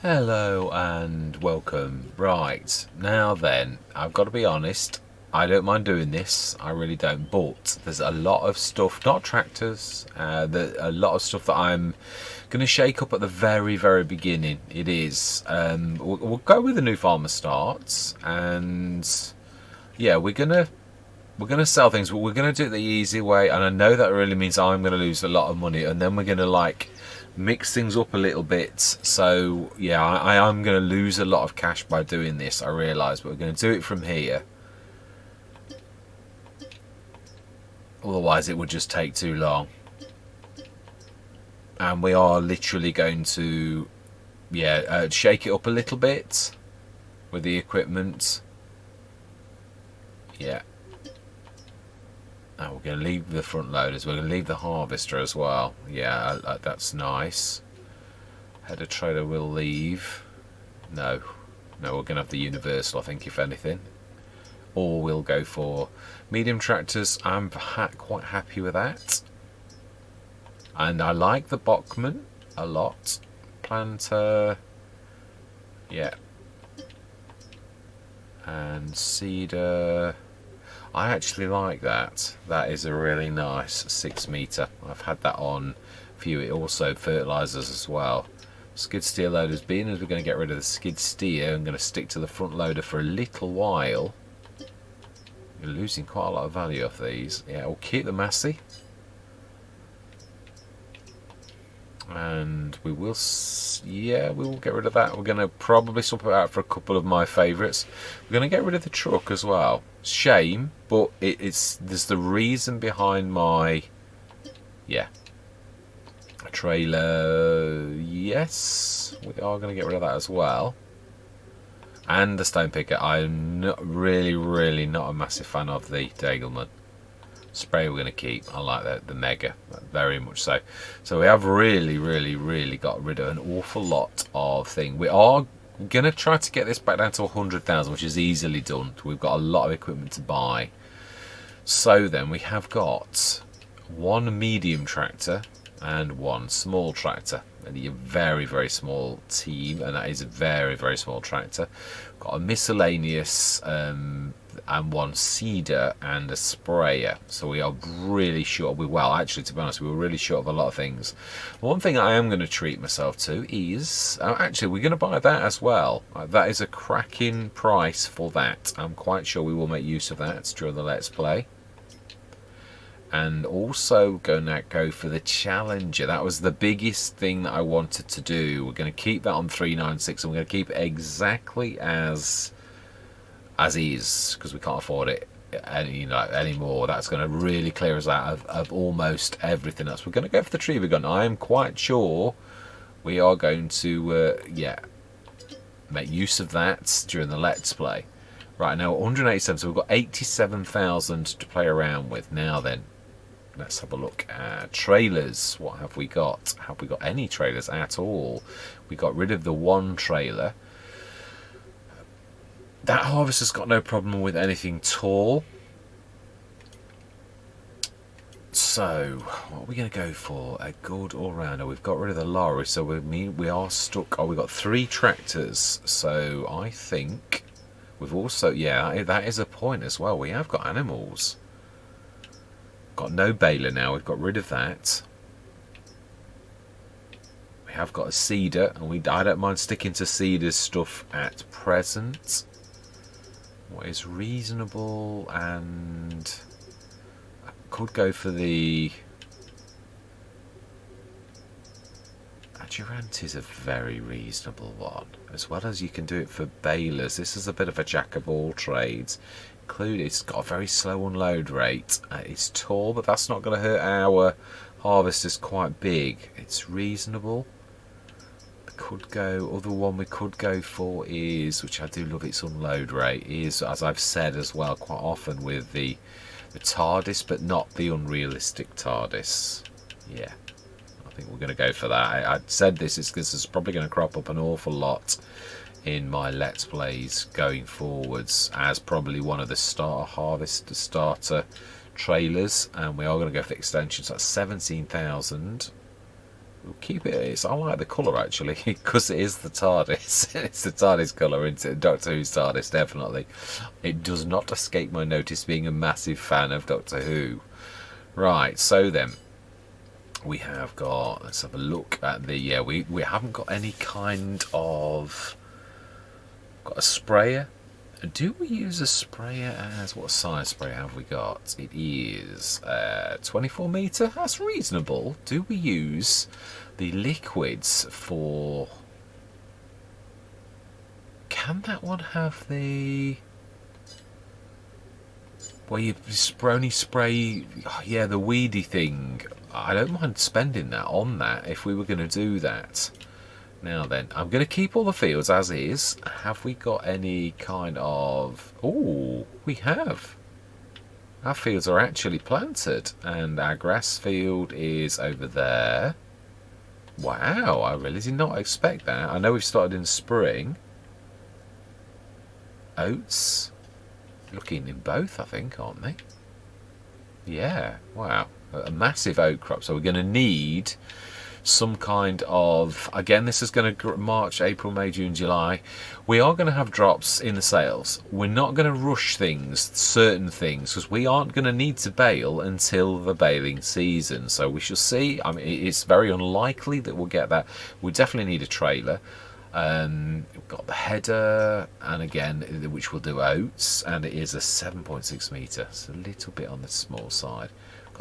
Hello and welcome. Right, now then, I've got to be honest, I don't mind doing this, I really don't, but there's a lot of stuff, not tractors, a lot of stuff that I'm going to shake up at the very beginning. It is, we'll go with the new farmer starts, and yeah, we're gonna sell things, but we're gonna do it the easy way. And I know that really means I'm gonna lose a lot of money, and then we're gonna like mix things up a little bit. So yeah, I am gonna lose a lot of cash by doing this. I realise, but we're gonna do it from here. Otherwise, it would just take too long. And we are literally going to, yeah, shake it up a little bit with the equipment. Yeah. Oh, we're going to leave the front loaders. We're going to leave the harvester as well. Yeah, that's nice. Header trailer will leave. No. No, we're going to have the universal, I think, if anything. Or we'll go for medium tractors. I'm quite happy with that. And I like the Bachmann a lot. Planter. Yeah. And cedar. I actually like that. That is a really nice 6 metre. I've had that on a few. It also fertilisers as well. Skid steer loaders, being as we're going to get rid of the skid steer, I'm going to stick to the front loader for a little while. You're losing quite a lot of value off these. Yeah, we'll keep the Massey. And we will, yeah, we will get rid of that. We're going to probably swap it out for a couple of my favourites. We're going to get rid of the truck as well. Shame, but there's the reason behind my, yeah, trailer. Yes, we are going to get rid of that as well. And the stone picker. I'm not really not a massive fan of the Dagelman. Spray we're going to keep. I like the Mega very much so. So we have really got rid of an awful lot of things. We are going to try to get this back down to 100,000, which is easily done. We've got a lot of equipment to buy. So then we have got one medium tractor and one small tractor. And a very small team, and that is a very small tractor. Got a miscellaneous and one seeder and a sprayer. So we are really short. Well, actually, to be honest, we were really short of a lot of things. One thing I am going to treat myself to is actually we're going to buy that as well. That is a cracking price for that. I'm quite sure we will make use of that during the Let's Play. And also gonna go for the Challenger. That was the biggest thing that I wanted to do. We're going to keep that on 396, and we're going to keep it exactly as is, because we can't afford it anymore. That's going to really clear us out of almost everything else. We're going to go for the Treva gun. I am quite sure we are going to yeah, make use of that during the Let's Play. Right, now 187, so we've got 87,000 to play around with. Now then, let's have a look at trailers. What have we got? Have we got any trailers at all? We got rid of the one trailer. That harvester's got no problem with anything tall. So, what are we going to go for? A good all-rounder. We've got rid of the lorry, so we are stuck. Oh, we've got 3 tractors. So, I think we've also, yeah, that is a point as well. We have got animals. Got no baler now. We've got rid of that. We have got a seeder, and I don't mind sticking to seeders stuff at present. What is reasonable, and I could go for the Durant is a very reasonable one, as well as you can do it for balers. This is a bit of a jack of all trades. It's got a very slow unload rate. It's tall, but that's not going to hurt our harvesters quite big. It's reasonable. Other one we could go for is, which I do love its unload rate, is, as I've said as well quite often, with the TARDIS, but not the unrealistic TARDIS. Yeah, I think we're going to go for that. I said this is because it's probably going to crop up an awful lot in my Let's Plays going forwards as probably one of the starter trailers, and we are going to go for extensions. That's 17,000. We'll keep it. I like the colour actually, because it is the TARDIS. It's the TARDIS colour, isn't it? Doctor Who's TARDIS, definitely. It does not escape my notice being a massive fan of Doctor Who. Right, so then we have got, let's have a look at the, yeah, we haven't got any kind of, got a sprayer. Do we use a sprayer as, what size sprayer have we got? It is 24 metre, that's reasonable. Do we use the liquids for, can that one have the, where you only spray, oh, yeah, the weedy thing. I don't mind spending that on that if we were going to do that. Now then, I'm going to keep all the fields as is. Have we got any kind of... Oh, we have. Our fields are actually planted. And our grass field is over there. Wow, I really did not expect that. I know we've started in spring. Oats. Looking in both, I think, aren't they? Yeah, wow. A massive oat crop. So we're going to need some kind of, again, this is going to March, April, May, June, July. We are going to have drops in the sales. We're not going to rush things, certain things, because we aren't going to need to bale until the baling season. So we shall see. I mean, it's very unlikely that we'll get that. We definitely need a trailer. We've got the header, and again, which will do oats, and it is a 7.6 metre. It's a little bit on the small side.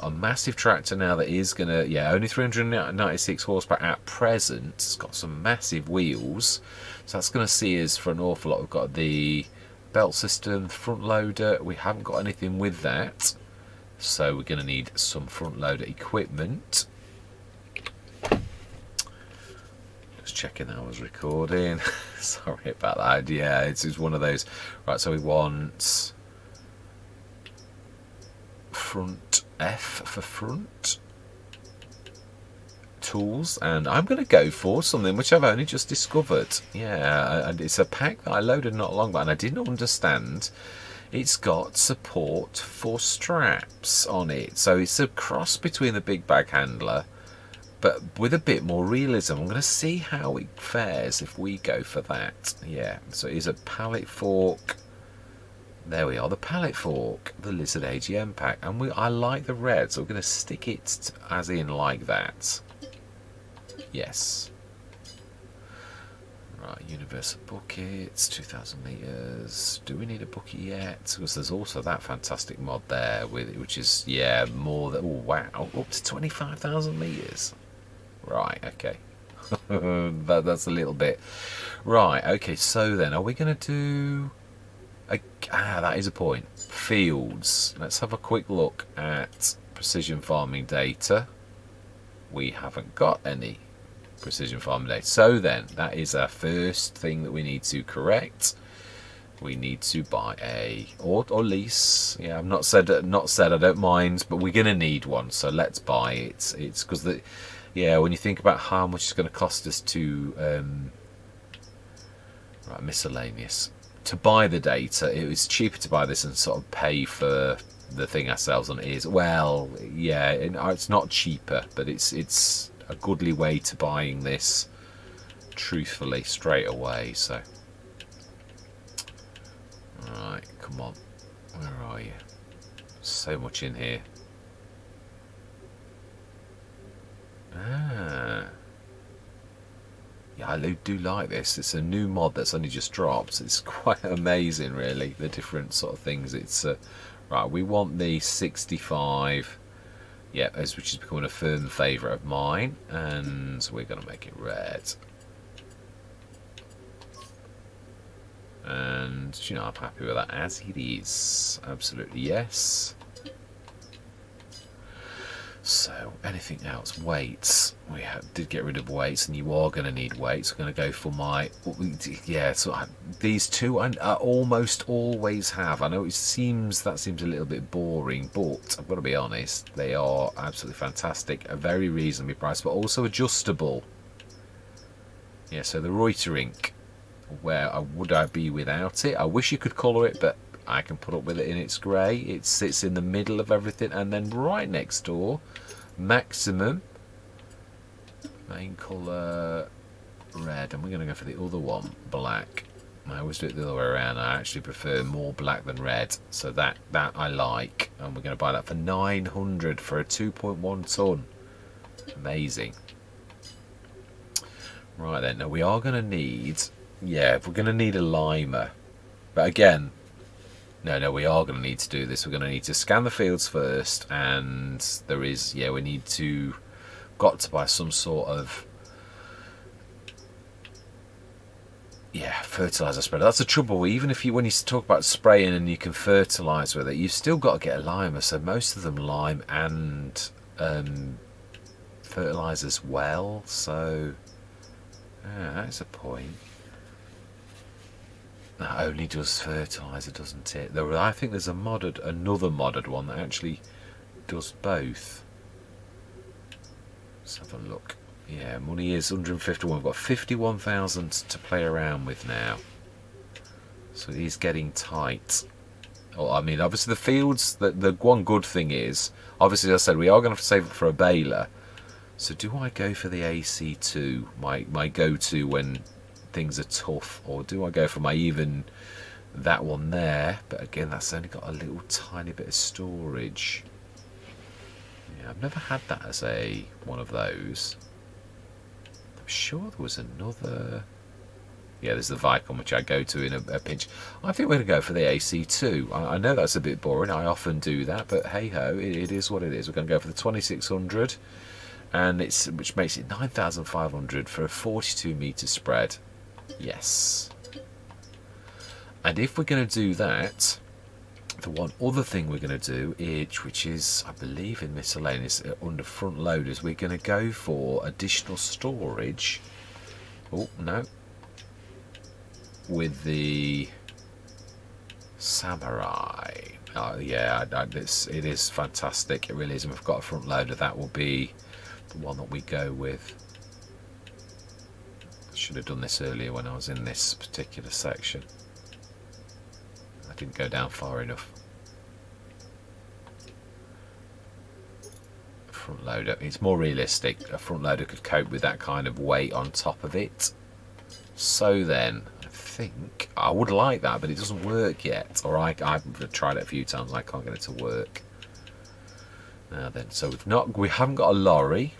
A massive tractor now that is going to, yeah, only 396 horsepower at present. It's got some massive wheels, so that's going to see us for an awful lot. We've got the belt system, front loader. We haven't got anything with that, so we're going to need some front loader equipment. Just checking that I was recording. Sorry about that. Yeah, it's one of those. Right, so we want front F for front tools, and I'm going to go for something which I've only just discovered. Yeah, and it's a pack that I loaded not long back, and I didn't understand. It's got support for straps on it, so it's a cross between the big bag handler but with a bit more realism. I'm going to see how it fares if we go for that. Yeah, so it is a pallet fork. There we are, the pallet fork, the Lizard AGM pack, and I like the red, so we're going to stick it as in like that. Yes. Right, universal buckets, 2,000 litres. Do we need a bucket yet? Because there's also that fantastic mod there, which is, yeah, more than, oh wow, up to 25,000 litres. Right, okay. That's a little bit. Right, okay, so then, are we going to do... that is a point. Fields. Let's have a quick look at precision farming data. We haven't got any precision farming data. So then, that is our first thing that we need to correct. We need to buy a or lease. Yeah, I've not said I don't mind, but we're gonna need one. So let's buy it. It's because the when you think about how much it's going to cost us to right, miscellaneous. To buy the data, it was cheaper to buy this and sort of pay for the thing ourselves than it is. Well, yeah, it's not cheaper, but it's a goodly way to buying this, truthfully, straight away. So, right, come on, where are you? So much in here. Yeah, I do like this. It's a new mod that's only just dropped. It's quite amazing, really, the different sort of things. It's right, we want the 65, yeah, which is becoming a firm favourite of mine, and we're going to make it red. And, you know, I'm happy with that as it is. Absolutely, yes. So, anything else? Weights. We did get rid of weights, and you are going to need weights. I'm going to go for my... Yeah, so these two I almost always have. I know that seems a little bit boring, but I've got to be honest, they are absolutely fantastic. A very reasonably priced, but also adjustable. Yeah, so the Reuterink, where would I be without it? I wish you could colour it, but I can put up with it in its grey. It sits in the middle of everything, and then right next door, Maximum. Main colour red, and we're going to go for the other one, black. I always do it the other way around. I actually prefer more black than red, so that I like. And we're going to buy that for 900 for a 2.1 ton. Amazing. Right then, now we are going to need, yeah, we're going to need a limer. But again, no, we are going to need to do this. We're going to need to scan the fields first, and there is, yeah, we need to, got to buy some sort of, yeah, fertilizer spreader. That's the trouble. Even if you, when you talk about spraying and you can fertilize with it, you've still got to get a limer. So most of them lime and fertilize as well. So yeah, that's a point. That only does fertilizer, doesn't it? I think there's another modded one that actually does both. Let's have a look. Yeah, money is 151. We've got 51,000 to play around with now. So it is getting tight. Well, I mean, obviously the fields, the one good thing is, obviously as I said, we are going to have to save it for a baler. So do I go for the AC2, my go-to when things are tough, or do I go for that one there? But again, that's only got a little tiny bit of storage. Yeah, I've never had that as one of those. I'm sure there was another. Yeah, there's the Vicon, which I go to in a pinch. I think we're going to go for the AC2. I know that's a bit boring. I often do that, but hey ho, it is what it is. We're going to go for the 2600, and which makes it 9,500 for a 42 meter spread. Yes. And if we're going to do that, the one other thing we're going to do is, which is, I believe, in miscellaneous under front loaders, we're going to go for additional storage. Oh no, with the Samurai. Oh yeah, it is fantastic. It really is. And we've got a front loader. That will be the one that we go with. Should have done this earlier when I was in this particular section. I didn't go down far enough. Front loader, it's more realistic. A front loader could cope with that kind of weight on top of it. So then, I think I would like that, but it doesn't work yet. Or I've tried it a few times and I can't get it to work. Now then, so we haven't got a lorry.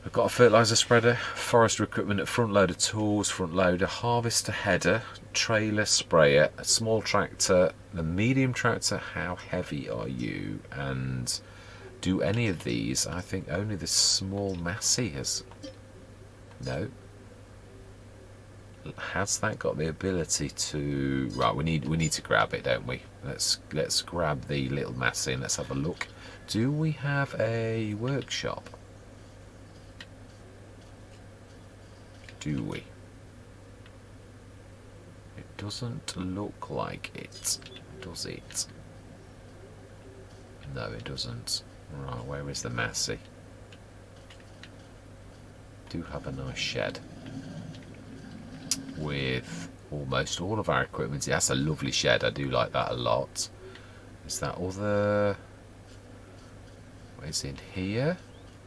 We've got a fertilizer spreader, forestry equipment, front loader tools, front loader, harvester header, trailer sprayer, a small tractor, the medium tractor. How heavy are you? And do any of these? I think only the small Massey has. No. Has that got the ability to? Right, we need to grab it, don't we? Let's grab the little Massey and let's have a look. Do we have a workshop? Do we? It doesn't look like it, does it? No, it doesn't. Right, where is the Massey? Do have a nice shed with almost all of our equipment. That's a lovely shed. I do like that a lot. Is that other? What is in here?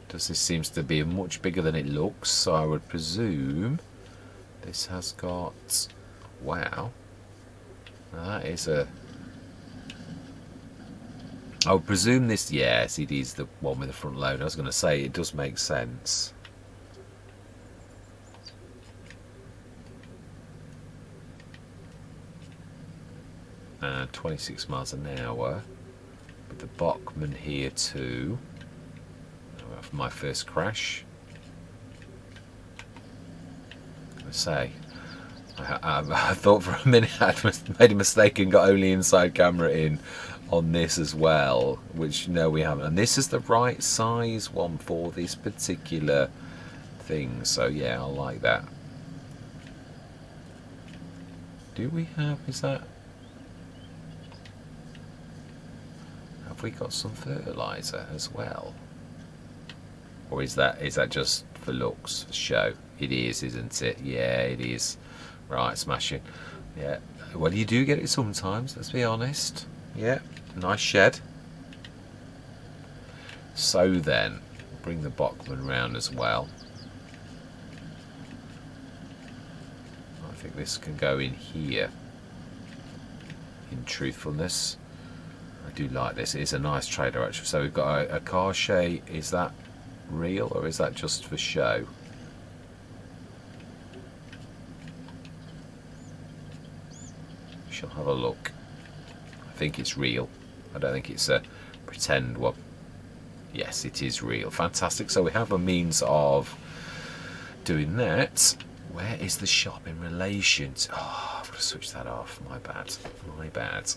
This seems to be much bigger than it looks, so I would presume this has got. Wow, that is a. I would presume this. Yes, it is the one with the front loader. I was going to say it does make sense. And 26 miles an hour with the Bachmann here too. My first crash. I say, I thought for a minute I'd made a mistake and got only inside camera in on this as well, which no, we haven't. And this is the right size one for this particular thing. So yeah, I like that. Do we have? Is that? Have we got some fertilizer as well? Or is that just for looks, for show? It is, isn't it? Yeah, it is. Right, smashing. Yeah. Well, you do get it sometimes, let's be honest. Yeah, nice shed. So then, bring the Bachmann round as well. I think this can go in here, in truthfulness. I do like this. It's a nice trailer actually. So we've got a car shay. Is that real or is that just for show? Shall have a look. I think it's real. I don't think it's a pretend one. Yes, it is real. Fantastic. So we have a means of doing that. Where is the shop in relation to... Oh, I've got to switch that off. My bad. My bad.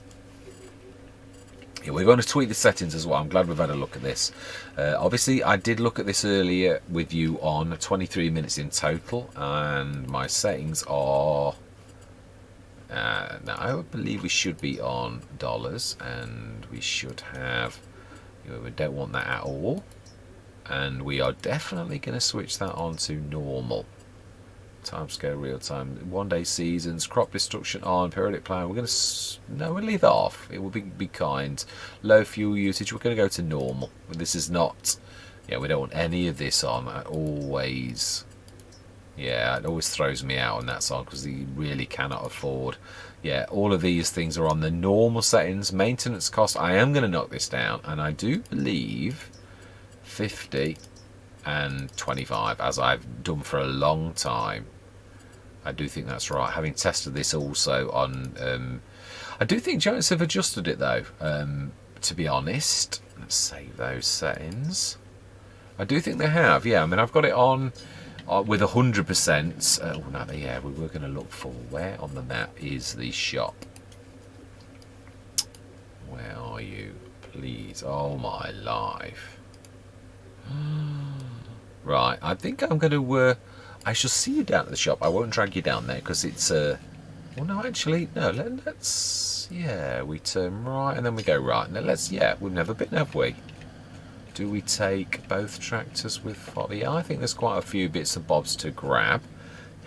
Yeah, we're going to tweak the settings as well. I'm glad we've had a look at this. Obviously, I did look at this earlier with you on 23 minutes in total. And my settings are... now, I believe we should be on dollars. And we should have... We don't want that at all. And we are definitely going to switch that on to normal. Timescale, real time, 1 day seasons, crop destruction on, periodic plan. We're going to we'll leave that off. It will be kind. Low fuel usage. We're going to go to normal. This is not. Yeah, we don't want any of this on. It always throws me out on that song because you really cannot afford. Yeah, all of these things are on the normal settings. Maintenance cost. I am going to knock this down, and I do believe 50 and 25, as I've done for a long time. I do think that's right. Having tested this also on, I do think Giants have adjusted it though. To be honest, let's save those settings. I do think they have. Yeah, I mean I've got it on. With 100%. Oh no, yeah, we were going to look for where on the map is the shop. Where are you, please? Oh my life. Right, I think I'm going to. I shall see you down at the shop. I won't drag you down there because it's. Well, no, actually, no. Let's. Yeah, we turn right and then we go right. Now let's. Yeah, we've never been, have we? Do we take both tractors with fodder? Yeah, I think there's quite a few bits and bobs to grab.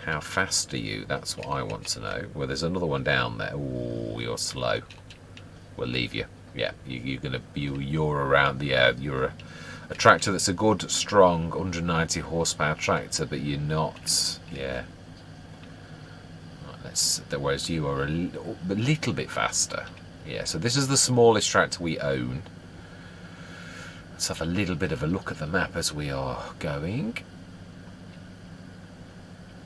How fast are you? That's what I want to know. Well, there's another one down there. Oh, you're slow. We'll leave you. Yeah, you're around the. You're a tractor that's a good, strong 190 horsepower tractor, but you're not. Yeah. Right, whereas you are a little bit faster. Yeah. So this is the smallest tractor we own. Let's have a little bit of a look at the map as we are going.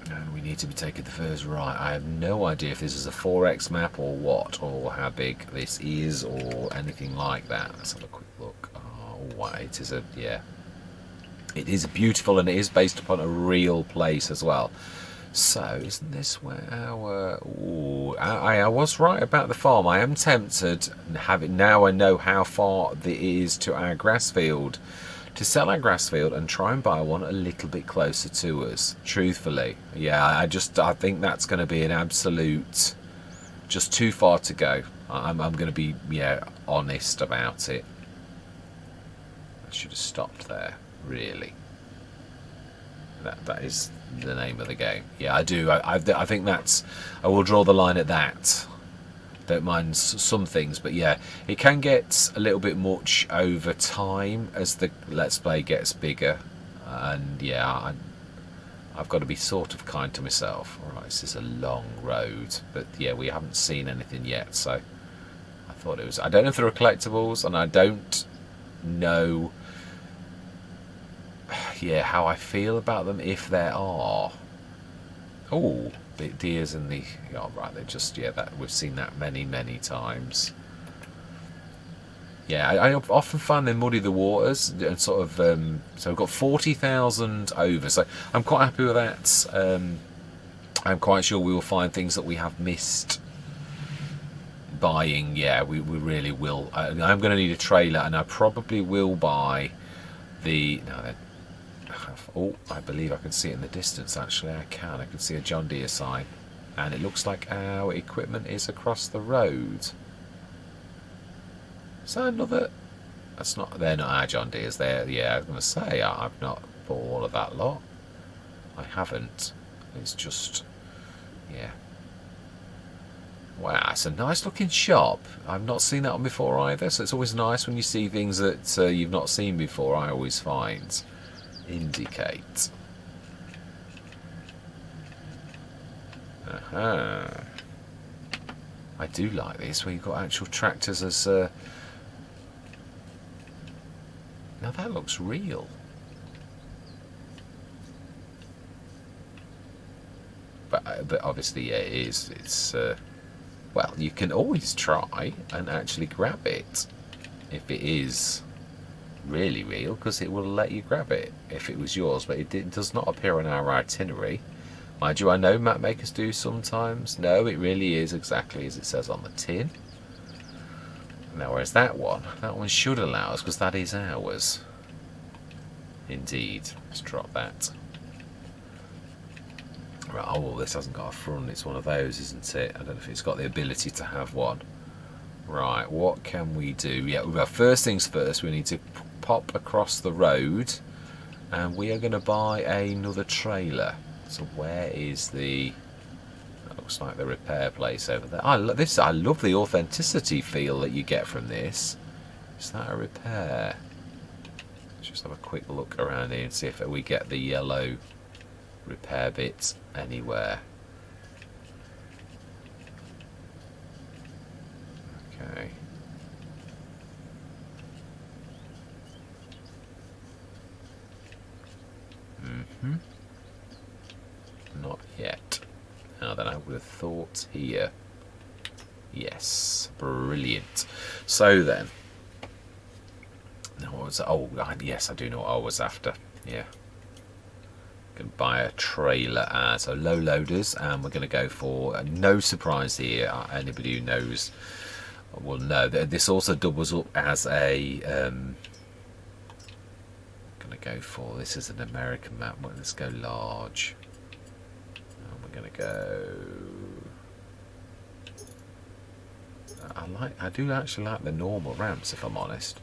And we need to be taking the first right. I have no idea if this is a 4X map or what, or how big this is, or anything like that. Let's have a quick look. Oh, wow, it is yeah. It is beautiful, and it is based upon a real place as well. So, isn't this where our... Ooh, I was right about the farm. I am tempted, now I know how far it is to our grass field, to sell our grass field and try and buy one a little bit closer to us, truthfully. Yeah, I think that's going to be an absolute... just too far to go. I'm going to be, honest about it. I should have stopped there, really. That is the name of the game. Yeah, I do. I think that's... I will draw the line at that. Don't mind some things, but yeah, it can get a little bit much over time as the Let's Play gets bigger. And yeah, I've got to be sort of kind to myself. Alright, this is a long road, but yeah, we haven't seen anything yet, so I thought it was... I don't know if there are collectibles, and I don't know... yeah, how I feel about them, if there are. Oh, the deers and the... Oh, right, they're just... Yeah, that we've seen that many times. Yeah, I often find they muddy the waters and sort of... so we've got 40,000 over, so I'm quite happy with that. I'm quite sure we will find things that we have missed buying. Yeah, we really will. I'm going to need a trailer, and I probably will buy the... No, then. Oh, I believe I can see it in the distance, actually. I can see a John Deere sign. And it looks like our equipment is across the road. Is that another... That's not... They're not our John Deeres. Yeah, I was going to say, I've not bought all of that lot. I haven't. It's just... Yeah. Wow, it's a nice looking shop. I've not seen that one before either, so it's always nice when you see things that you've not seen before, I always find. Indicate. Aha. I do like this, where you've got actual tractors as... Now that looks real. But obviously, yeah, it is. It's... well, you can always try and actually grab it if it is really real, because it will let you grab it if it was yours, but it does not appear on our itinerary. Mind you, I know map makers do sometimes. No, it really is exactly as it says on the tin. Now, whereas that one should allow us, because that is ours. Indeed. Let's drop that. Right, oh, well, this hasn't got a front. It's one of those, isn't it? I don't know if it's got the ability to have one. Right, what can we do? Yeah, well, first things first, we need to pop across the road, and we are going to buy another trailer. So where is the... That looks like the repair place over there. I love the authenticity feel that you get from this. Is that a repair? Let's just have a quick look around here and see if we get the yellow repair bits anywhere. Okay. Not yet. Now then, I would have thought here. Yes, brilliant. So then, now what was that? Oh, yes, I do know what I was after. Yeah. Can buy a trailer, so low loaders, and we're going to go for no surprise here. Anybody who knows will know that this also doubles up as a. Going to go for this is an American map. Well, let's go large. And we're going to go. I do actually like the normal ramps, if I'm honest.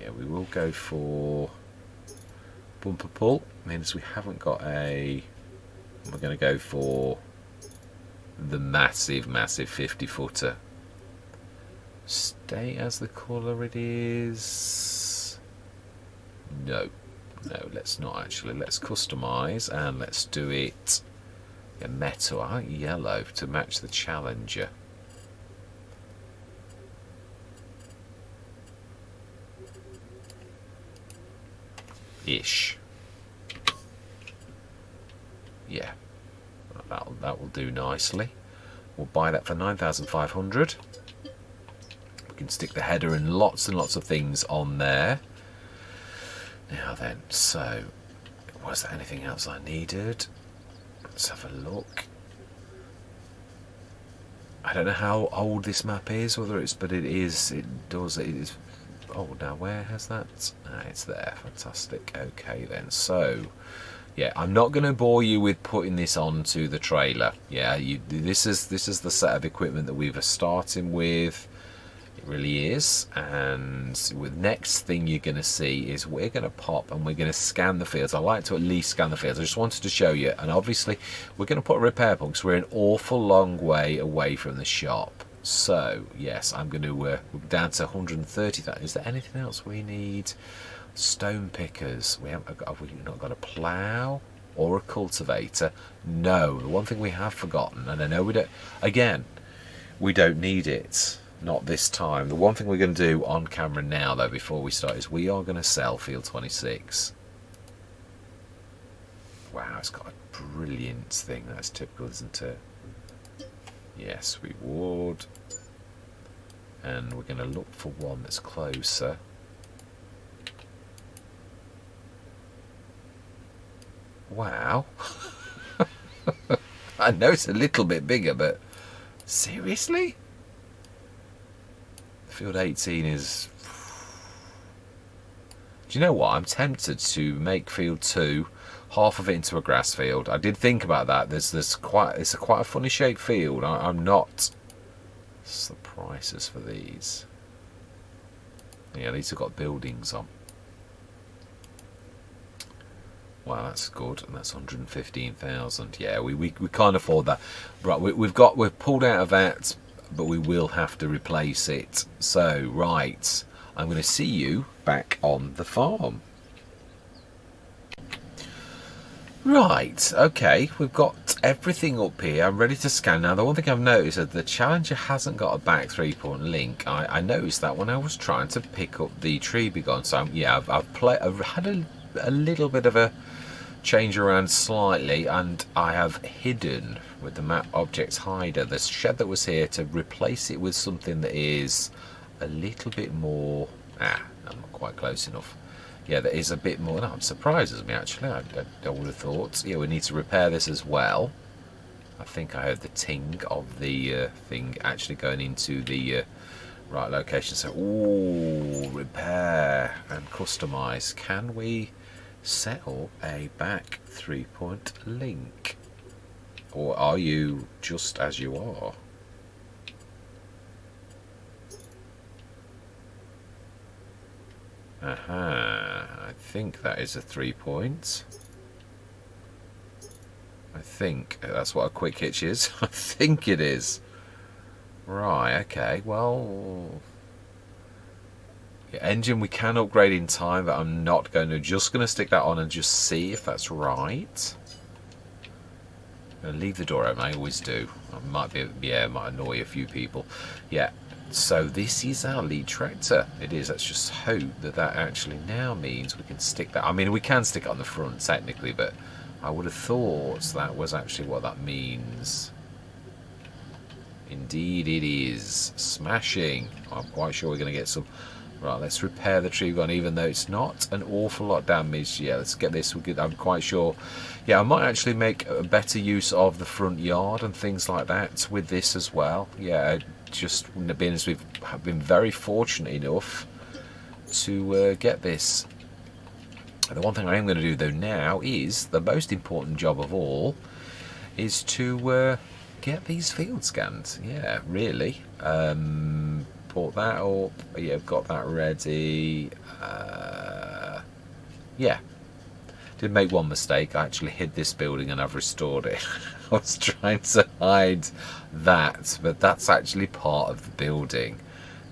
Yeah, we will go for. Bumper pull means we haven't got a... We're going to go for the massive 50 footer. Stay as the colour it is. No, let's not actually. Let's customise and let's do it in metal. I like yellow to match the Challenger. Ish. Yeah, that will do nicely. We'll buy that for 9,500. We can stick the header and lots of things on there. Now then, so was there anything else I needed? Let's have a look. I don't know how old this map is, whether it's, but it is. It is. Oh, now where has that? It's there. Fantastic. Okay then. So, yeah, I'm not going to bore you with putting this onto the trailer. Yeah, this is the set of equipment that we were starting with. It really is. And the next thing you're going to see is we're going to pop and we're going to scan the fields. I like to at least scan the fields. I just wanted to show you. And obviously, we're going to put a repair point because we're an awful long way away from the shop. So, yes, I'm going to, we're down to 130,000. Is there anything else we need? Stone pickers. Have we not got a plough or a cultivator? No. The one thing we have forgotten, and I know we don't, again, we don't need it. Not this time. The one thing we're going to do on camera now, though, before we start, is we are going to sell Field 26. Wow, it's got a brilliant thing. That's typical, isn't it? Yes, we would. And we're going to look for one that's closer. Wow. I know it's a little bit bigger, but seriously? Field 18 is... Do you know what? I'm tempted to make Field 2 half of it into a grass field. I did think about that. It's quite a funny shaped field. I'm not. What's the prices for these? Yeah, these have got buildings on. Wow, that's good, and that's 115,000. Yeah, we can't afford that. Right, we've pulled out of that, but we will have to replace it. So right, I'm going to see you back on the farm. Right, okay, we've got everything up here. I'm ready to scan. Now, the one thing I've noticed is that the Challenger hasn't got a back 3-point link. I noticed that when I was trying to pick up the tree begun. So, yeah, I've had a little bit of a change around slightly, and I have hidden with the map objects hider the shed that was here to replace it with something that is a little bit more. I'm not quite close enough. Yeah, that is a bit more. No, it surprises me actually. I would have thought. Yeah, we need to repair this as well. I think I heard the ting of the thing actually going into the right location. So, ooh, repair and customize. Can we set up a back 3-point link? Or are you just as you are? Aha, I think that is a 3-point. I think that's what a quick hitch is. I think it is. Right, okay, well... Yeah, engine we can upgrade in time, but I'm not going to. Just going to stick that on and just see if that's right. I'm going to leave the door open, I always do. I might be, yeah, it might annoy a few people. Yeah. So this is our lead tractor. It is. Let's just hope that that actually now means we can stick that. I mean, we can stick it on the front technically, but I would have thought that was actually what that means. Indeed it is. Smashing. I'm quite sure we're going to get some. Right, let's repair the tree gun, even though it's not an awful lot damaged. Yeah, let's get this. I'm quite sure. Yeah, I might actually make a better use of the front yard and things like that with this as well. Yeah, just being as we've been very fortunate enough to get this. The one thing I am going to do though now is the most important job of all is to get these fields scanned. Yeah, really. Brought that up. Yeah, I've got that ready. Yeah. Did make one mistake. I actually hid this building and I've restored it. I was trying to hide that, but that's actually part of the building.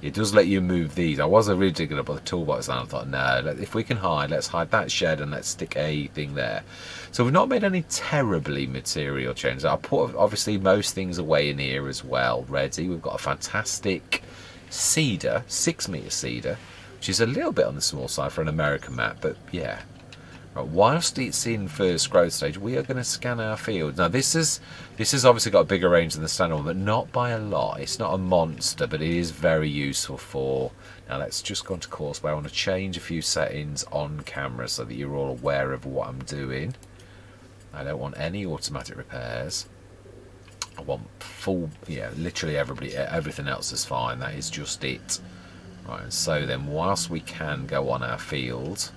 It does let you move these. I was originally going to put the toolbox down. I thought, no, if we can hide, let's hide that shed and let's stick a thing there. So we've not made any terribly material changes. I put obviously most things away in here as well, ready. We've got a fantastic cedar, 6-meter cedar, which is a little bit on the small side for an American map, but yeah. Right, whilst it's in first growth stage, we are going to scan our field. Now this has obviously got a bigger range than the standard one, but not by a lot. It's not a monster, but it is very useful for. Now let's just go into course where I want to change a few settings on camera so that you're all aware of what I'm doing. I don't want any automatic repairs. I want full, yeah, literally everything else is fine. That is just it. Right, and so then whilst we can go on our field,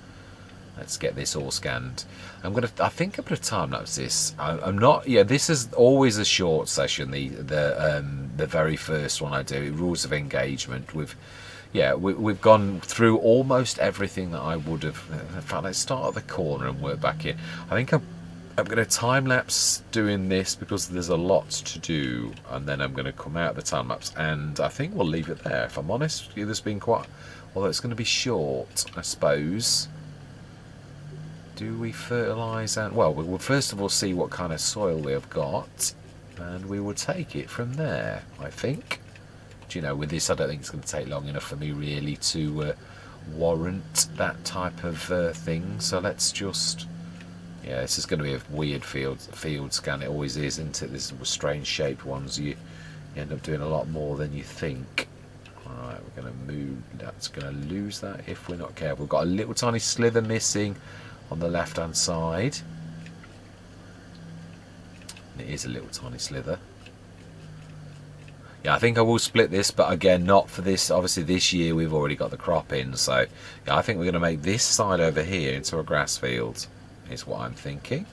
let's get this all scanned. I think I'm gonna time lapse this. I'm not. Yeah, this is always a short session. The very first one I do, rules of engagement. We've gone through almost everything that I would have. In fact, let's start at the corner and work back in. I think I'm going to time lapse doing this because there's a lot to do, and then I'm going to come out of the time lapse, and I think we'll leave it there. If I'm honest, there's been quite. Although it's going to be short, I suppose. Do we fertilise? And well, we'll first of all see what kind of soil we have got, and we will take it from there. I think. Do you know, with this, I don't think it's going to take long enough for me really to warrant that type of thing. So let's just. Yeah, this is going to be a weird field scan. It always is, isn't it? This strange shaped ones. You end up doing a lot more than you think. Alright, we're going to move. That's going to lose that if we're not careful. We've got a little tiny slither missing on the left hand side. It is a little tiny slither. Yeah, I think I will split this, but again, not for this. Obviously, this year we've already got the crop in, so yeah, I think we're going to make this side over here into a grass field. Is what I'm thinking.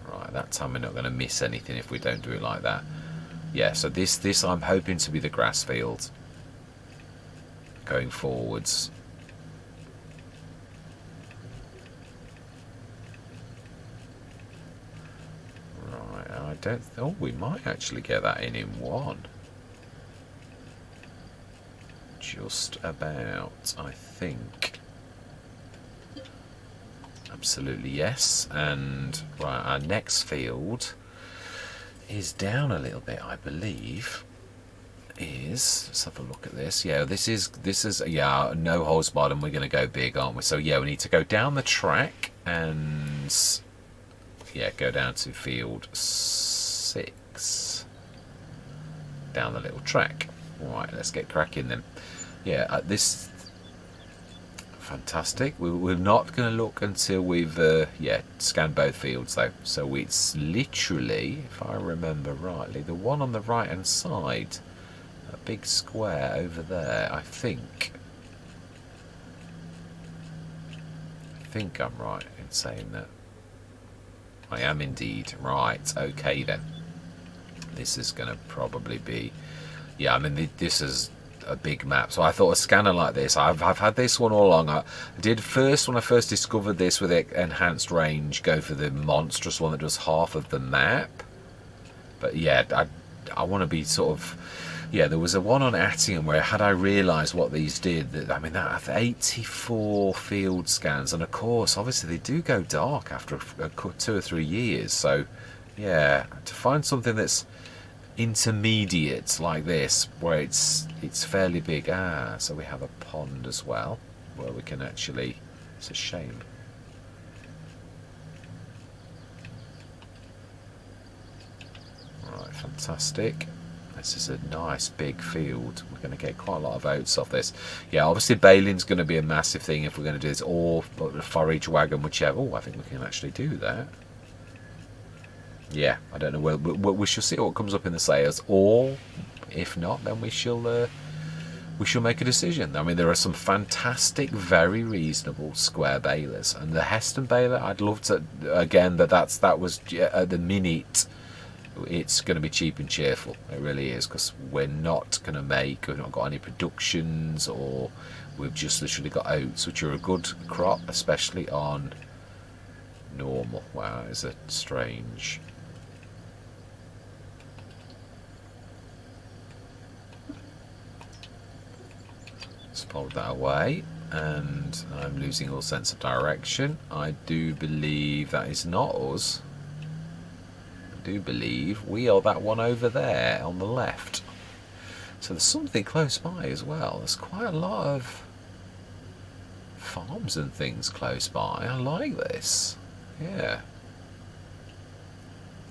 Right, that time we're not going to miss anything if we don't do it like that. Yeah, so this I'm hoping to be the grass field going forwards. Right, I don't. Oh, we might actually get that in one. Just about, I think. I'm Absolutely yes. And right, our next field is down a little bit, I believe. Let's have a look at this. Yeah, this is yeah, no holes bottom. We're going to go big, aren't we? So yeah, we need to go down the track and yeah, go down to field 6 down the little track. All right, let's get cracking then. Yeah, this fantastic. We're not going to look until we've yeah, scanned both fields though. So it's literally, if I remember rightly, the one on the right hand side, a big square over there. I think I'm right in saying that. I am indeed. Right, okay then. This is going to probably be, yeah, I mean this is a big map, so I thought a scanner like this, I've had this one all along. I did first, when I first discovered this with enhanced range, go for the monstrous one that does half of the map. But yeah, I want to be sort of, yeah, there was a one on Attium where had I realised what these did, I mean that 84 field scans, and of course obviously they do go dark after 2 or 3 years, so yeah, to find something that's intermediate like this where it's fairly big. So we have a pond as well where we can actually, it's a shame. Right, fantastic. This is a nice big field. We're going to get quite a lot of oats off this. Yeah, obviously baling's going to be a massive thing if we're going to do this, or a forage wagon, whichever. Oh, I think we can actually do that. Yeah, I don't know. We shall see what comes up in the sales, or if not, then we shall make a decision. I mean, there are some fantastic, very reasonable square balers, and the Heston baler, I'd love to again. That was at the minute. It's going to be cheap and cheerful. It really is, because we've not got any productions, or we've just literally got oats, which are a good crop, especially on normal. Wow, it's a strange. Let's pull that away, and I'm losing all sense of direction. I do believe that is not us. I do believe we are that one over there on the left. So there's something close by as well. There's quite a lot of farms and things close by. I like this. Yeah.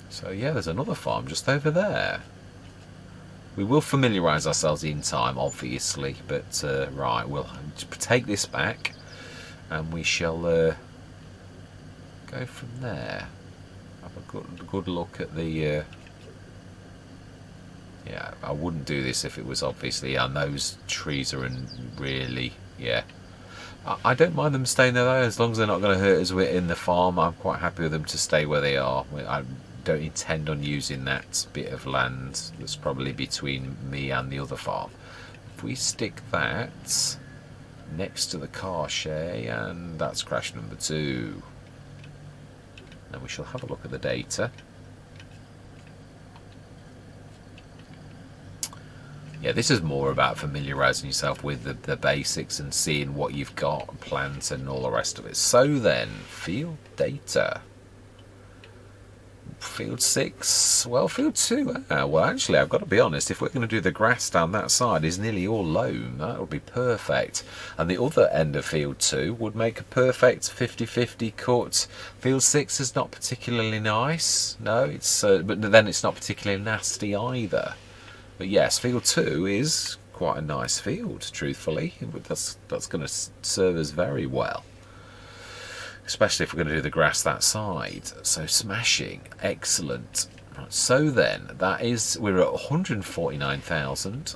So yeah, there's another farm just over there. We will familiarise ourselves in time, obviously, but right, we'll take this back, and we shall go from there. Have a good look at the. Yeah, I wouldn't do this if it was obviously. And those trees are in really, yeah. I don't mind them staying there though, as long as they're not going to hurt us in the farm. I'm quite happy with them to stay where they are. I don't intend on using that bit of land that's probably between me and the other farm. If we stick that next to the car shay, and that's crash number 2. Then we shall have a look at the data. Yeah, this is more about familiarising yourself with the basics and seeing what you've got, plants and all the rest of it. So then, field data. Field 6, well, field 2. Well, actually, I've got to be honest, if we're going to do the grass down that side is nearly all loam, that would be perfect. And the other end of field 2 would make a perfect 50-50 cut. Field 6 is not particularly nice, no, it's but then it's not particularly nasty either. But yes, field 2 is quite a nice field, truthfully. That's going to serve us very well, especially if we're going to do the grass that side. So smashing, excellent. Right, so then we're at 149,000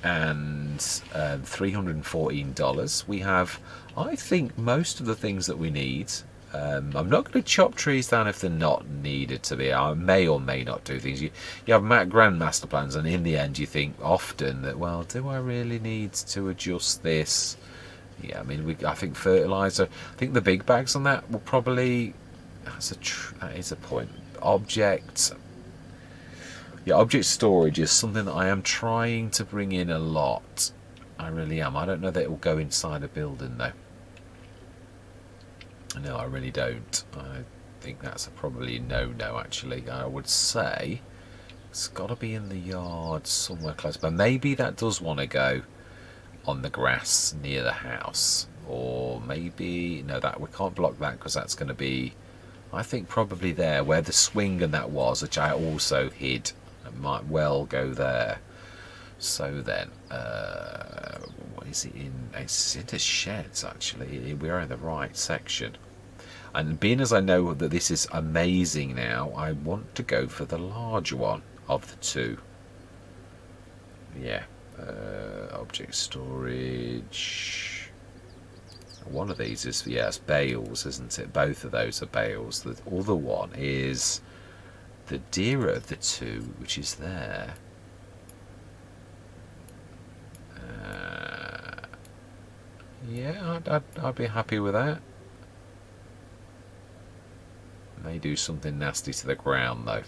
and $314. We have, I think, most of the things that we need. I'm not going to chop trees down if they're not needed to be. I may or may not do things. You have grand master plans, and in the end you think often that, well, do I really need to adjust this? Yeah, I mean, I think fertiliser, I think the big bags on that will probably, that is a point. Object storage is something that I am trying to bring in a lot. I really am. I don't know that it will go inside a building though. No, I really don't. I think that's probably no, actually. I would say it's got to be in the yard somewhere close. But maybe that does want to go on the grass near the house. Or maybe... No, that we can't block that because that's going to be... I think probably there, where the swing and that was, which I also hid. It might well go there. So then, what is it in? It's into sheds, actually. We're in the right section. And being as I know that this is amazing now, I want to go for the larger one of the two. Yeah. Object storage. One of these is, yeah, it's bales, isn't it? Both of those are bales. The other one is the dearer of the two, which is there. Yeah, I'd be happy with that. May do something nasty to the ground, though.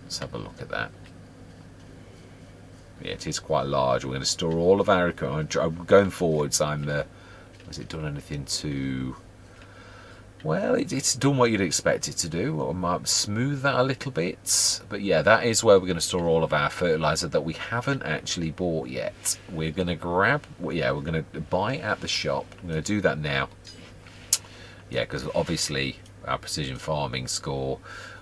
Let's have a look at that. Yeah, it is quite large. We're going to store all of our equipment. Going forwards, has it done anything to... Well, it's done what you'd expect it to do. I might smooth that a little bit. But yeah, that is where we're going to store all of our fertiliser that we haven't actually bought yet. We're going to grab... Yeah, we're going to buy it at the shop. I'm going to do that now. Yeah, because obviously our precision farming score...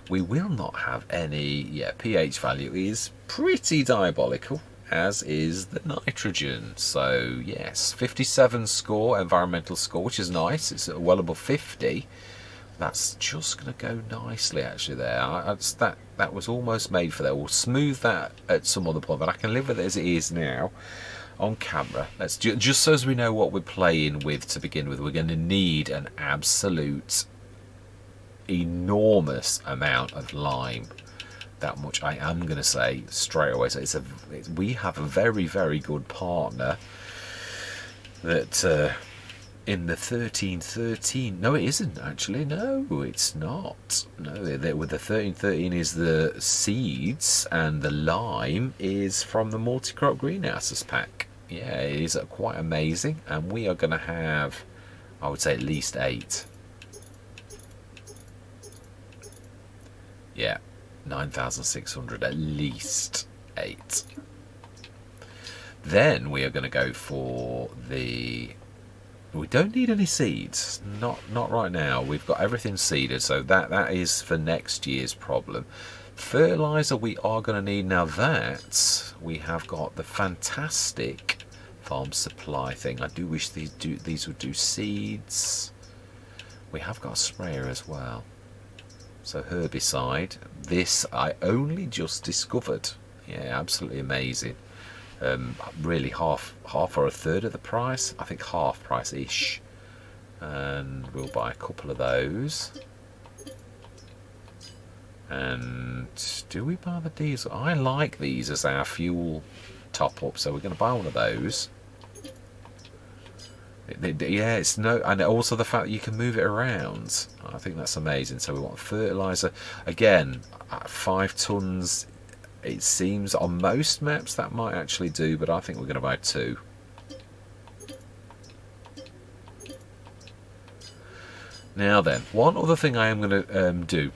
We will not have any... Yeah, pH value is pretty diabolical, as is the nitrogen. So, yes, 57 score, environmental score, which is nice. It's well above 50. That's just going to go nicely, actually, there. That was almost made for that. We'll smooth that at some other point, but I can live with it as it is now on camera. Let's just so as we know what we're playing with to begin with, we're going to need an absolute... enormous amount of lime. That much I am going to say straight away. So we have a very, very good partner that in the 1313... No, it isn't actually. No, it's not. No, with the 1313 is the seeds, and the lime is from the multi-crop greenhouses pack. Yeah, it is quite amazing, and we are going to have, I would say, at least 8. Yeah, 9,600, at least 8. Then we are going to go for the... We don't need any seeds, not right now. We've got everything seeded, so that is for next year's problem. Fertilizer we are going to need. Now that we have got the fantastic farm supply thing. I do wish these would do seeds. We have got a sprayer as well. So herbicide, this I only just discovered. Yeah, absolutely amazing. Really half or a third of the price. I think half price-ish. And we'll buy a couple of those. And do we buy the diesel? I like these as our fuel top-up, so we're going to buy one of those. Yeah, it's no, and also the fact that you can move it around. I think that's amazing. So we want fertilizer again at 5 tons. It seems on most maps that might actually do, but I think we're going to buy 2. Now then, one other thing I am going to do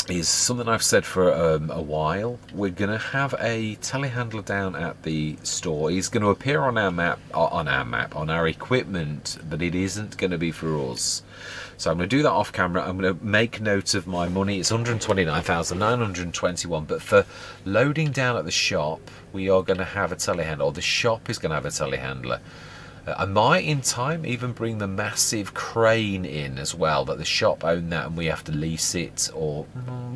is something I've said for a while. We're going to have a telehandler down at the store. He's going to appear on our equipment, but it isn't going to be for us. So I'm going to do that off camera. I'm going to make note of my money. It's 129,921, but for loading down at the shop, we are going to have a telehandler, or the shop is going to have a telehandler. I might in time even bring the massive crane in as well, but the shop own that and we have to lease it. Or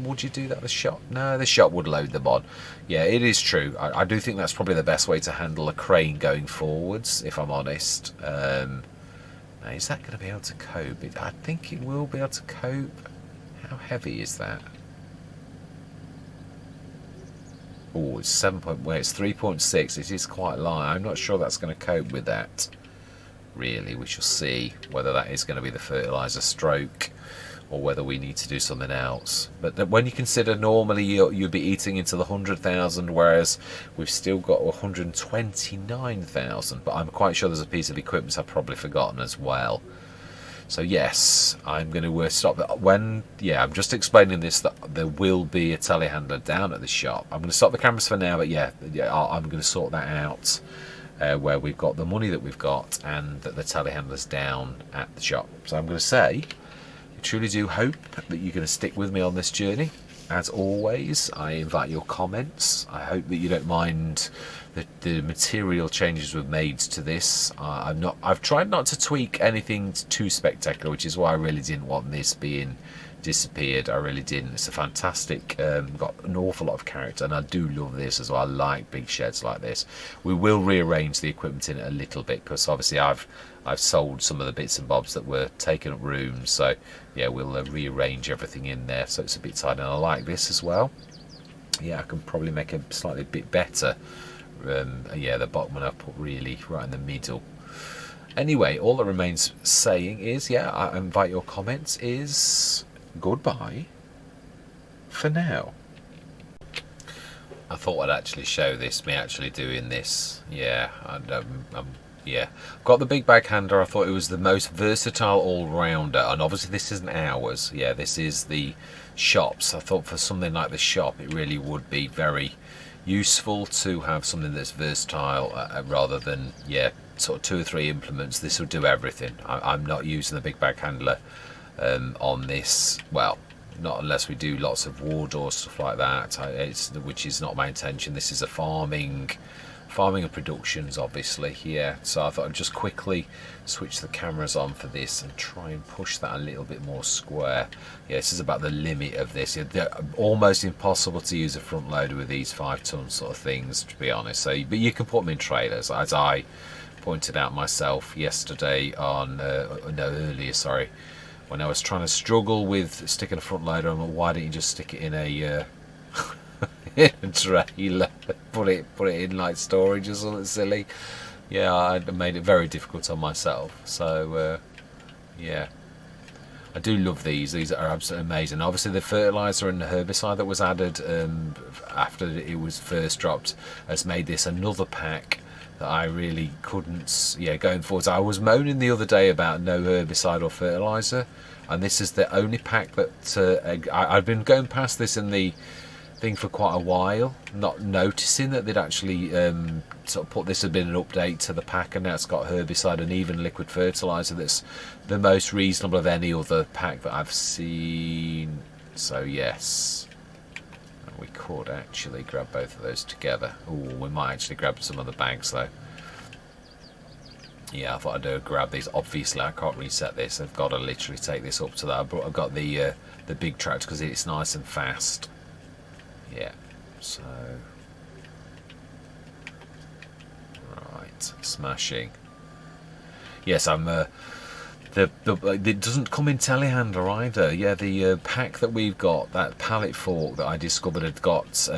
would you do that at the shop? No, the shop would load them on. Yeah, it is true. I do think that's probably the best way to handle a crane going forwards, if I'm honest. Now, is that going to be able to cope? I think it will be able to cope. How heavy is that? Oh, it's 7. Well, it's 3.6. It is quite light. I'm not sure that's going to cope with that. Really, we shall see whether that is going to be the fertilizer stroke or whether we need to do something else. But when you consider normally you'd be eating into the 100,000, whereas we've still got 129,000. But I'm quite sure there's a piece of equipment I've probably forgotten as well. So yes, I'm going to stop that. I'm just explaining this, that there will be a telehandler down at the shop. I'm going to stop the cameras for now, but I'm going to sort that out, where we've got the money that we've got and that the telehandler's down at the shop. So I'm going to say, I truly do hope that you're going to stick with me on this journey. As always, I invite your comments. I hope that you don't mind the material changes we've made to this. I've tried not to tweak anything too spectacular, which is why I really didn't want this being disappeared. I really didn't. It's a fantastic, got an awful lot of character, and I do love this as well. I like big sheds like this. We will rearrange the equipment in it a little bit, because obviously I've sold some of the bits and bobs that were taking up rooms, so yeah, we'll rearrange everything in there so it's a bit tight. And I like this as well. Yeah, I can probably make it slightly bit better. The bottom one I've put really right in the middle. Anyway, all that remains saying is, I invite your comments, is goodbye for now. I thought I'd actually show this, me actually doing this. Got the big bag handler. I thought it was the most versatile all-rounder, and obviously this isn't ours. Yeah, this is the shop's. I thought for something like the shop, it really would be very useful to have something that's versatile, rather than sort of 2 or 3 implements. This will do everything. I'm not using the big bag handler on this. Well, not unless we do lots of wood or stuff like that, which is not my intention. This is a farming and productions, obviously. So I thought I'd just quickly switch the cameras on for this and try and push that a little bit more square. This is about the limit of this. They're almost impossible to use a front loader with these 5-ton sort of things, to be honest. But you can put them in trailers, as I pointed out myself yesterday earlier, when I was trying to struggle with sticking a front loader on. Why don't you just stick it in a in a trailer, put it in like storage or something silly? I made it very difficult on myself. So I do love these. These are absolutely amazing. Obviously the fertilizer and the herbicide that was added after it was first dropped has made this another pack that I really couldn't going forward. I was moaning the other day about no herbicide or fertilizer, and this is the only pack that I've been going past this in the thing for quite a while, not noticing that they'd actually sort of put this had been an update to the pack, and now it's got herbicide and even liquid fertilizer. That's the most reasonable of any other pack that I've seen. So yes, we could actually grab both of those together. We might actually grab some of the bags though. I thought I'd grab these. Obviously I can't reset this. I've got to literally take this up to that. I've got the big tractor because it's nice and fast. So right, smashing. Yes, I'm it doesn't come in telehandler either. The pack that we've got, that pallet fork that I discovered had got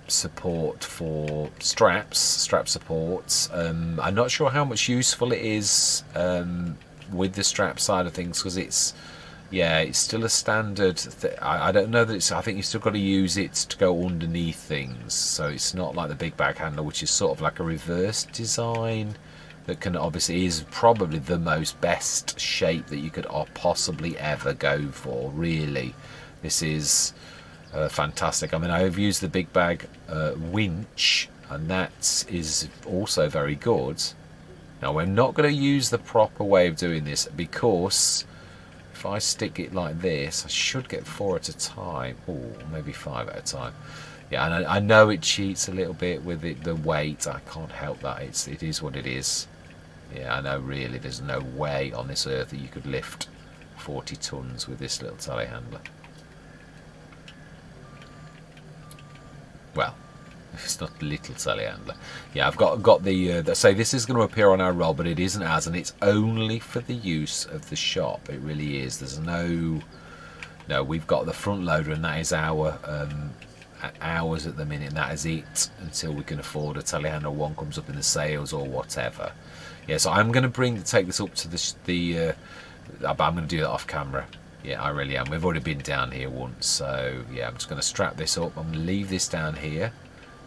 support for strap supports. I'm not sure how much useful it is with the strap side of things, because it's still a standard I don't know that I think you still got to use it to go underneath things, so it's not like the big bag handler, which is sort of like a reverse design that can obviously is probably the most best shape that you could possibly ever go for. Really, this is fantastic. I mean, I've used the big bag winch, and that is also very good. Now we're not going to use the proper way of doing this, because if I stick it like this, I should get 4 at a time, or maybe 5 at a time. And I know it cheats a little bit with the weight. I can't help that. It is what it is. I know, really, there's no way on this earth that you could lift 40 tons with this little telehandler. Well, it's not a little telehandler. I've got the say this is going to appear on our roll, but it isn't ours, and it's only for the use of the shop. It really is. There's no, we've got the front loader, and that is our hours at the minute, and that is it until we can afford a telehandler. One comes up in the sales or whatever. So I'm going to take this up to I'm going to do that off camera. Yeah, I really am. We've already been down here once, so yeah, I'm just going to strap this up. I'm going to leave this down here.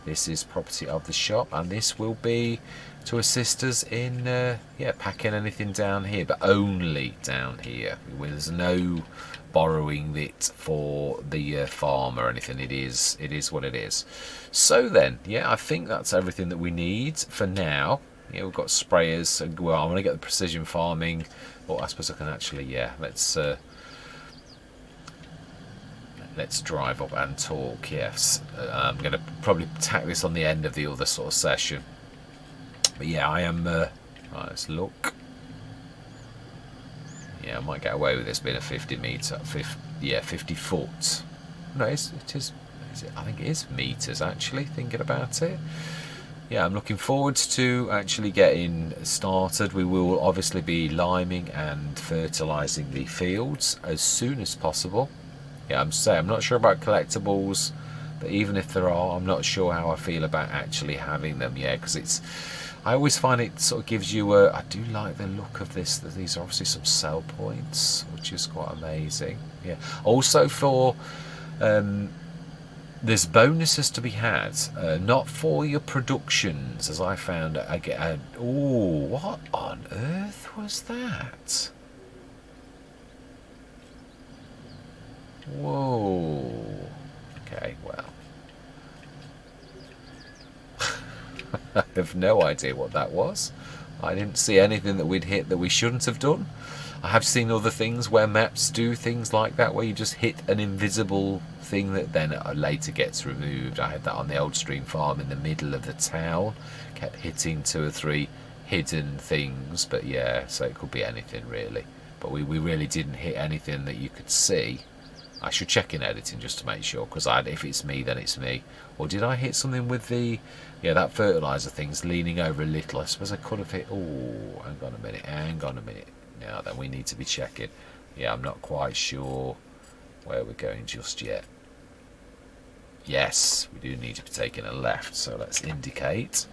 This is property of the shop, and this will be to assist us in yeah, packing anything down here, but only down here. There's no borrowing it for the farm or anything. It is what it is. So then, yeah, I think that's everything that we need for now. Yeah, we've got sprayers. Well, I want to get the precision farming. Well, I suppose I can actually, yeah, let's drive up and talk. Yes, I'm going to probably tack this on the end of the other sort of session. But yeah, I am. Right, let's look. Yeah, I might get away with this being a 50 meter. 50 foot. No, it is. I think it is meters actually. Thinking about it. Yeah, I'm looking forward to actually getting started. We will obviously be liming and fertilising the fields as soon as possible. Yeah, I'm not sure about collectibles, but even if there are, I'm not sure how I feel about actually having them. Yeah, because I always find it sort of gives you I do like the look of this. These are obviously some sell points, which is quite amazing. Yeah. Also for there's bonuses to be had, not for your productions, as I found. I get oh, what on earth was that? Whoa. Okay, well. I have no idea what that was. I didn't see anything that we'd hit that we shouldn't have done. I have seen other things where maps do things like that, where you just hit an invisible thing that then later gets removed. I had that on the old stream farm in the middle of the town. Kept hitting 2 or 3 hidden things, but yeah, so it could be anything really. But we really didn't hit anything that you could see. I should check in editing just to make sure, because if it's me, then it's me. Or did I hit something with the... Yeah, that fertiliser thing's leaning over a little. I suppose I could have hit... Oh, hang on a minute. Now then, we need to be checking. Yeah, I'm not quite sure where we're going just yet. Yes, we do need to be taking a left, so let's indicate.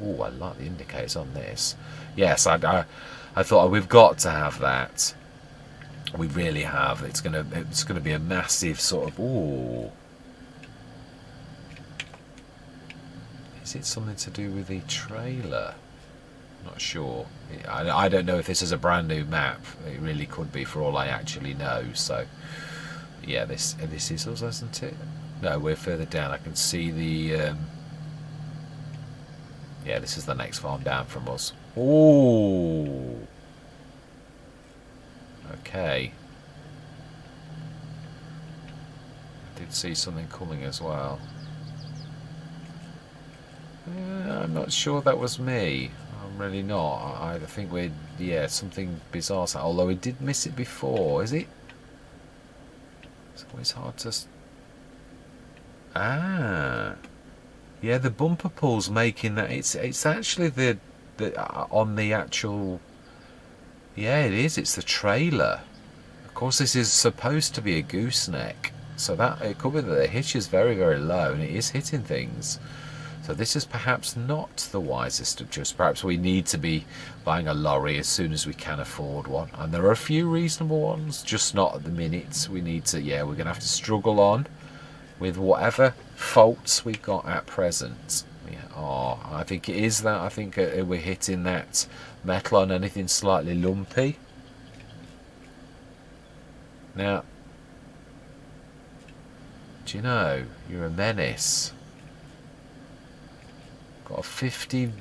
Oh, I like the indicators on this. Yes, I thought we've got to have that. We really have. It's gonna be a massive sort of. Ooh. Is it something to do with the trailer? Not sure. I don't know if this is a brand new map. It really could be, for all I actually know. So, yeah, this is us, isn't it? No, we're further down. I can see the. Yeah, this is the next farm down from us. Ooh. Okay. I did see something coming as well. I'm not sure that was me. I'm really not. I think we're... Yeah, something bizarre. Although we did miss it before. Is it? It's always hard to... Ah. Yeah, the bumper pull's making that... It's actually the on the actual... Yeah, it is. It's the trailer. Of course, this is supposed to be a gooseneck, so that it could be that the hitch is very, very low, and it is hitting things. So this is perhaps not the wisest of choices. Perhaps we need to be buying a lorry as soon as we can afford one. And there are a few reasonable ones, just not at the minute. We need to, yeah, we're going to have to struggle on with whatever faults we've got at present. Yeah, oh, I think it is that. I think we're hitting that metal on anything slightly lumpy. Now, do you know, you're a menace. Got a 50...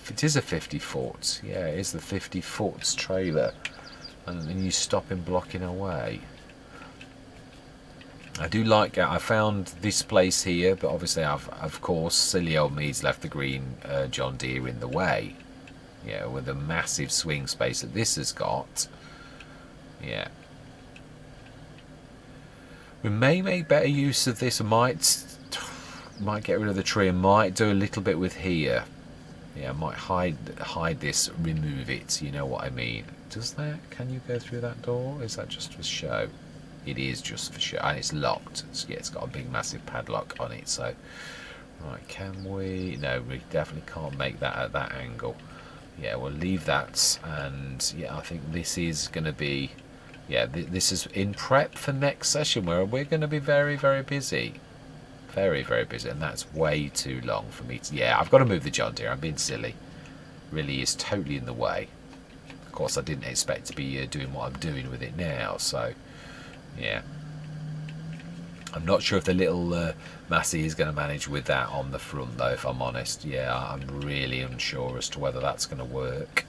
It is a 50 foot. Yeah, it is the 50 foot trailer. And then you stop him blocking away. I do like it. I found this place here, but obviously of course, silly old me's left the green John Deere in the way. Yeah, with the massive swing space that this has got. Yeah. We may make better use of this. I might get rid of the tree and might do a little bit with here. Yeah, I might hide this, remove it, you know what I mean. Does that, can you go through that door? Is that just for show? It is just for show, and it's locked. Yeah, it's got a big massive padlock on it, so... Right, can we... No, we definitely can't make that at that angle. Yeah, we'll leave that, and yeah, I think this is going to be... yeah, this is in prep for next session where we're going to be very, very busy. Very, very busy, and that's way too long for me to... Yeah, I've got to move the John Deere. I'm being silly. Really is totally in the way. Of course, I didn't expect to be doing what I'm doing with it now, so yeah. I'm not sure if the little Massey is going to manage with that on the front, though, if I'm honest. Yeah, I'm really unsure as to whether that's going to work,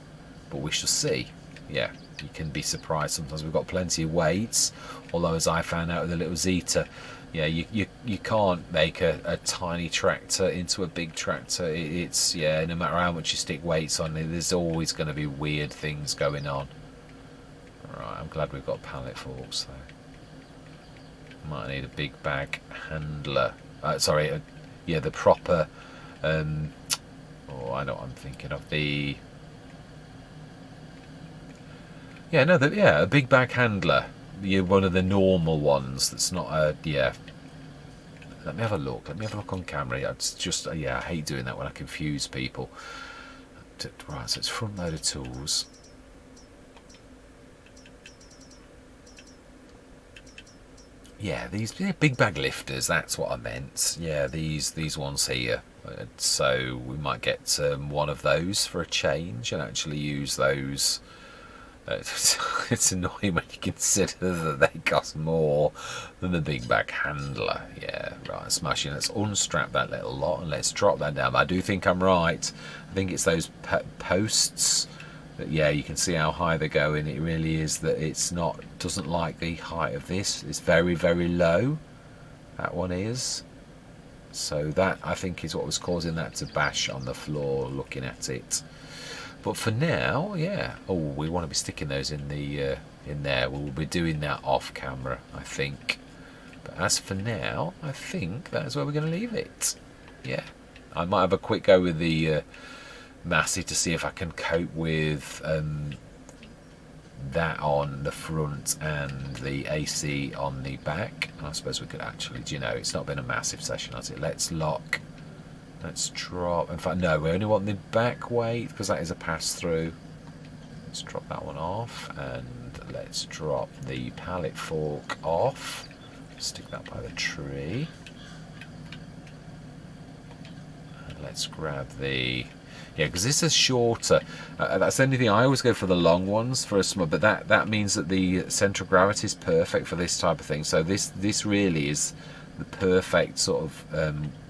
but we shall see. Yeah, you can be surprised. Sometimes we've got plenty of weights, although as I found out with the little Zeta, yeah, you can't make a tiny tractor into a big tractor. It's, yeah, no matter how much you stick weights on it, there's always going to be weird things going on. Right, I'm glad we've got pallet forks, though. Might need a big bag handler. Sorry, yeah, the proper... oh, I know what I'm thinking of. The... Yeah, no, a big bag handler. You're one of the normal ones. That's not a... Yeah. Let me have a look. Let me have a look on camera. It's just... Yeah, I hate doing that when I confuse people. Right, so it's front load of tools. Yeah, these big bag lifters, that's what I meant. Yeah, these ones here. So we might get one of those for a change and actually use those. It's annoying when you consider that they cost more than the big bag handler. Yeah, right, smashing. Let's unstrap that little lot and let's drop that down. I do think I'm right. I think it's those posts. But yeah, you can see how high they're going. It really is that it's not, doesn't like the height of this. It's very, very low. That one is. So that, I think, is what was causing that to bash on the floor looking at it. But for now, yeah. Oh, we want to be sticking those in the in there. We'll be doing that off camera, I think. But as for now, I think that's where we're going to leave it. Yeah. I might have a quick go with the Massey to see if I can cope with that on the front and the AC on the back. And I suppose we could actually, you know, it's not been a massive session, has it? Let's lock. Let's drop. In fact, no, we only want the back weight because that is a pass through. Let's drop that one off and let's drop the pallet fork off. Stick that by the tree. And let's grab the... Yeah, because this is shorter. That's the only thing. I always go for the long ones for a small, but that means that the centre of gravity is perfect for this type of thing. So this really is the perfect sort of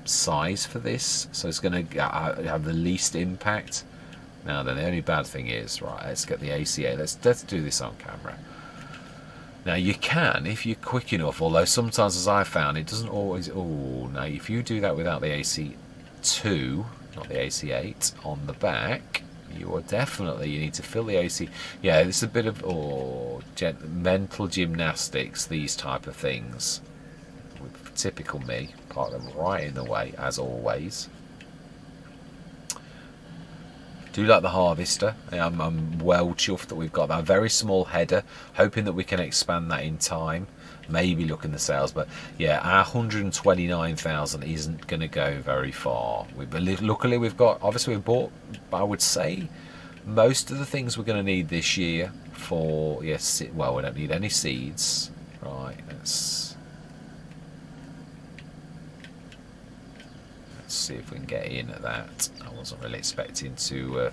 size for this. So it's going to have the least impact. Now then, the only bad thing is, right, let's get the ACA. Let's do this on camera. Now you can, if you're quick enough, although sometimes, as I found, it doesn't always... Oh, now if you do that without the AC2... not the AC8 on the back, you are definitely, you need to fill the AC. Yeah, it's a bit of mental gymnastics, these type of things. Typical me, part of them right in the way, as always. Do like the harvester. I'm well chuffed that we've got that very small header, hoping that we can expand that in time. Maybe look in the sales, but yeah, our 129,000 isn't going to go very far. Luckily we've got, obviously we've bought, I would say, most of the things we're going to need this year for, yes, well, we don't need any seeds. Right, let's see if we can get in at that. I wasn't really expecting to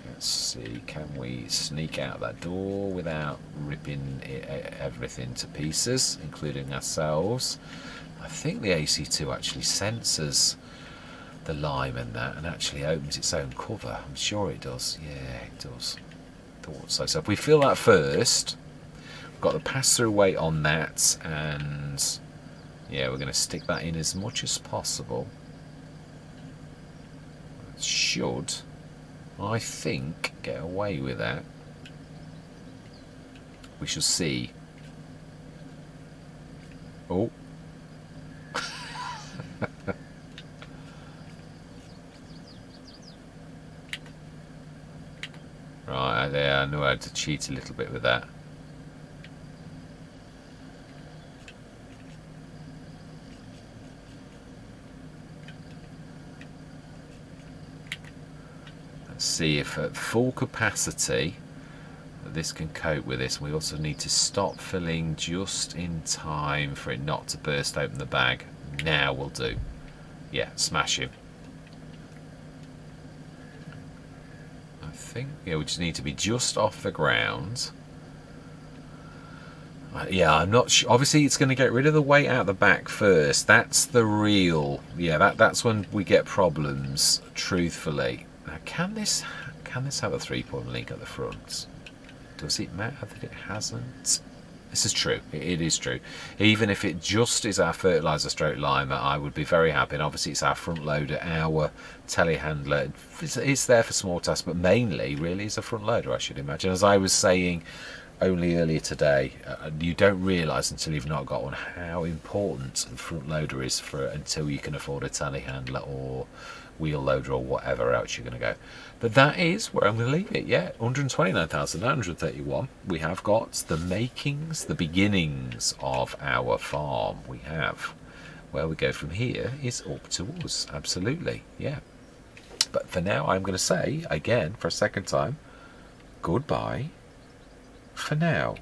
let's see, can we sneak out that door without ripping everything to pieces, including ourselves? I think the AC2 actually senses the lime and that and actually opens its own cover. I'm sure it does. Yeah, it does. Thought so. So if we fill that first, we've got the pass-through weight on that, and yeah, we're going to stick that in as much as possible. It should, I think, get away with that. We shall see. Oh. Right, there, I knew I had to cheat a little bit with that. see if at full capacity this can cope with this. We also need to stop filling just in time for it not to burst open the bag. Now will do. Yeah, smash him. I think, yeah, we just need to be just off the ground. Yeah, I'm not sure. Obviously, it's going to get rid of the weight out the back first. That's the real. Yeah, that's when we get problems. Truthfully, now can this have a 3-point link at the front? Does it matter that it hasn't? This is true. It is true. Even if it just is our fertiliser stroke limer, I would be very happy. And obviously, it's our front loader, our telehandler. It's there for small tasks, but mainly, really, it's a front loader, I should imagine. As I was saying only earlier today, you don't realise until you've not got one how important a front loader is for until you can afford a telehandler or wheel loader or whatever else you're going to go. But that is where I'm going to leave it. Yeah, 129,931. We have got the makings, the beginnings of our farm. We have. Where we go from here is up to us. Absolutely, yeah. But for now, I'm going to say again for a second time, goodbye for now.